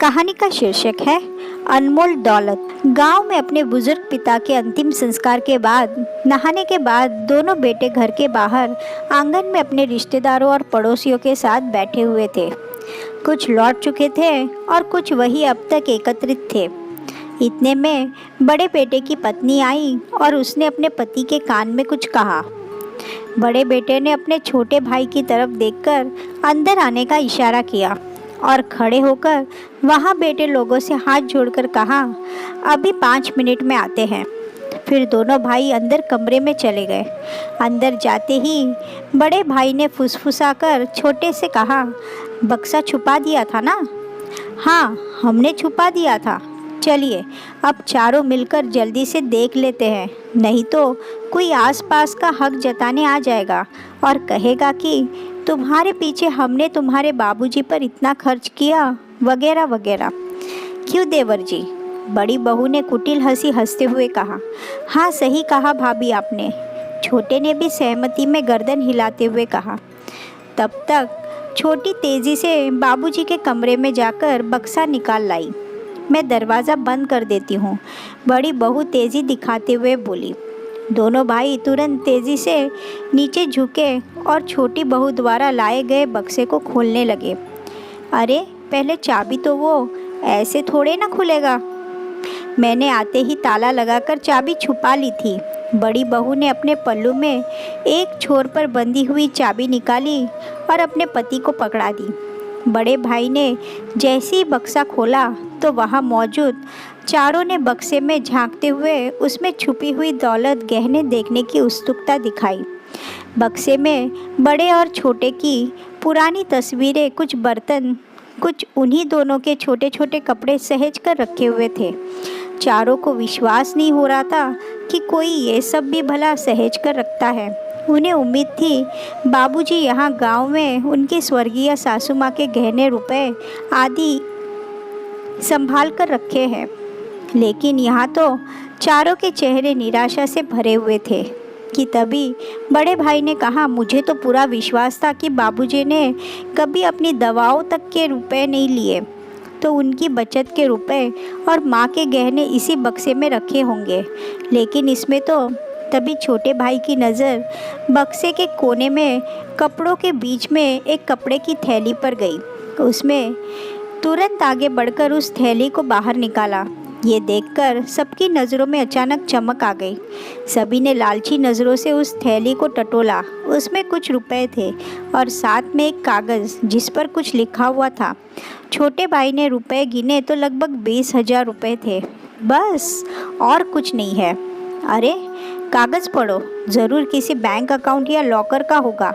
कहानी का शीर्षक है अनमोल दौलत। गांव में अपने बुजुर्ग पिता के अंतिम संस्कार के बाद नहाने के बाद दोनों बेटे घर के बाहर आंगन में अपने रिश्तेदारों और पड़ोसियों के साथ बैठे हुए थे। कुछ लौट चुके थे और कुछ वही अब तक एकत्रित थे। इतने में बड़े बेटे की पत्नी आई और उसने अपने पति के कान में कुछ कहा। बड़े बेटे ने अपने छोटे भाई की तरफ देखकर अंदर आने का इशारा किया और खड़े होकर वहाँ बैठे लोगों से हाथ जोड़कर कहा, अभी 5 मिनट में आते हैं। फिर दोनों भाई अंदर कमरे में चले गए। अंदर जाते ही बड़े भाई ने फुसफुसाकर छोटे से कहा, बक्सा छुपा दिया था ना? हाँ, हमने छुपा दिया था। चलिए अब चारों मिलकर जल्दी से देख लेते हैं, नहीं तो कोई आसपास का हक जताने आ जाएगा और कहेगा कि तुम्हारे पीछे हमने तुम्हारे बाबूजी पर इतना खर्च किया वगैरह वगैरह। क्यों देवर जी? बड़ी बहू ने कुटिल हंसी हंसते हुए कहा। हाँ, सही कहा भाभी आपने, छोटे ने भी सहमति में गर्दन हिलाते हुए कहा। तब तक छोटी तेजी से बाबूजी के कमरे में जाकर बक्सा निकाल लाई। मैं दरवाज़ा बंद कर देती हूँ, बड़ी बहू तेज़ी दिखाते हुए बोली। दोनों भाई तुरंत तेज़ी से नीचे झुके और छोटी बहू द्वारा लाए गए बक्से को खोलने लगे। अरे पहले चाबी तो वो, ऐसे थोड़े ना खुलेगा। मैंने आते ही ताला लगाकर चाबी छुपा ली थी। बड़ी बहू ने अपने पल्लू में एक छोर पर बंधी हुई चाबी निकाली और अपने पति को पकड़ा दी। बड़े भाई ने जैसे ही बक्सा खोला तो वहाँ मौजूद चारों ने बक्से में झांकते हुए उसमें छुपी हुई दौलत गहने देखने की उत्सुकता दिखाई। बक्से में बड़े और छोटे की पुरानी तस्वीरें, कुछ बर्तन, कुछ उन्हीं दोनों के छोटे छोटे कपड़े सहेज कर रखे हुए थे। चारों को विश्वास नहीं हो रहा था कि कोई ये सब भी भला सहेज कर रखता है। उन्हें उम्मीद थी बाबूजी यहाँ गांव में उनकी स्वर्गीय सासू माँ के गहने, रुपए आदि संभाल कर रखे हैं, लेकिन यहाँ तो चारों के चेहरे निराशा से भरे हुए थे कि तभी बड़े भाई ने कहा, मुझे तो पूरा विश्वास था कि बाबूजी ने कभी अपनी दवाओं तक के रुपए नहीं लिए, तो उनकी बचत के रुपए और माँ के गहने इसी बक्से में रखे होंगे, लेकिन इसमें तो। तभी छोटे भाई की नज़र बक्से के कोने में कपड़ों के बीच में एक कपड़े की थैली पर गई। उसमें तुरंत आगे बढ़कर उस थैली को बाहर निकाला। ये देखकर सबकी नज़रों में अचानक चमक आ गई। सभी ने लालची नज़रों से उस थैली को टटोला। उसमें कुछ रुपए थे और साथ में एक कागज़ जिस पर कुछ लिखा हुआ था। छोटे भाई ने रुपए गिने तो लगभग 20,000 रुपये थे, बस और कुछ नहीं है। अरे कागज़ पढ़ो, ज़रूर किसी बैंक अकाउंट या लॉकर का होगा,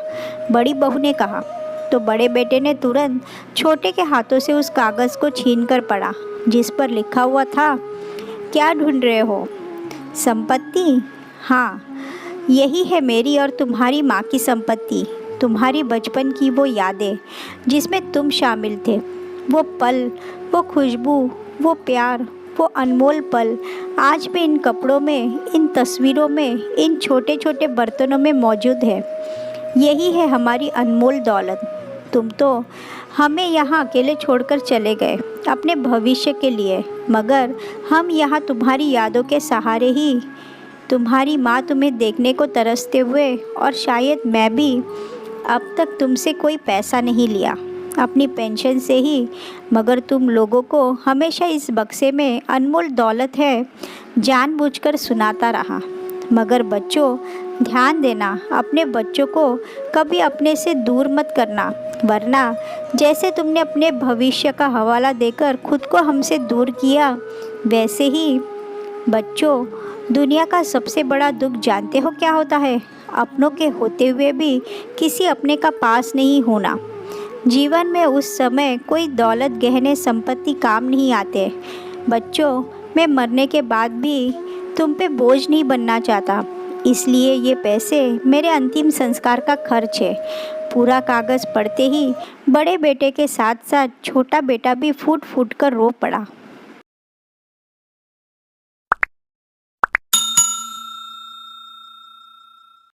बड़ी बहू ने कहा। तो बड़े बेटे ने तुरंत छोटे के हाथों से उस कागज़ को छीनकर पढ़ा, जिस पर लिखा हुआ था, क्या ढूंढ रहे हो? संपत्ति? हाँ, यही है मेरी और तुम्हारी माँ की संपत्ति, तुम्हारी बचपन की वो यादें जिसमें तुम शामिल थे। वो पल, वो खुशबू, वो प्यार, वो अनमोल पल आज भी इन कपड़ों में, इन तस्वीरों में, इन छोटे छोटे बर्तनों में मौजूद है। यही है हमारी अनमोल दौलत। तुम तो हमें यहाँ अकेले छोड़कर चले गए अपने भविष्य के लिए, मगर हम यहाँ तुम्हारी यादों के सहारे ही, तुम्हारी माँ तुम्हें देखने को तरसते हुए, और शायद मैं भी अब तक तुमसे कोई पैसा नहीं लिया, अपनी पेंशन से ही, मगर तुम लोगों को हमेशा इस बक्से में अनमोल दौलत है जानबूझकर सुनाता रहा। मगर बच्चों, ध्यान देना, अपने बच्चों को कभी अपने से दूर मत करना, वरना जैसे तुमने अपने भविष्य का हवाला देकर खुद को हमसे दूर किया, वैसे ही बच्चों, दुनिया का सबसे बड़ा दुख जानते हो क्या होता है? अपनों के होते हुए भी किसी अपने का पास नहीं होना। जीवन में उस समय कोई दौलत, गहने, संपत्ति काम नहीं आते। बच्चों, मैं मरने के बाद भी तुम पे बोझ नहीं बनना चाहता, इसलिए ये पैसे मेरे अंतिम संस्कार का खर्च है। पूरा कागज़ पढ़ते ही बड़े बेटे के साथ साथ छोटा बेटा भी फूट फूट कर रो पड़ा।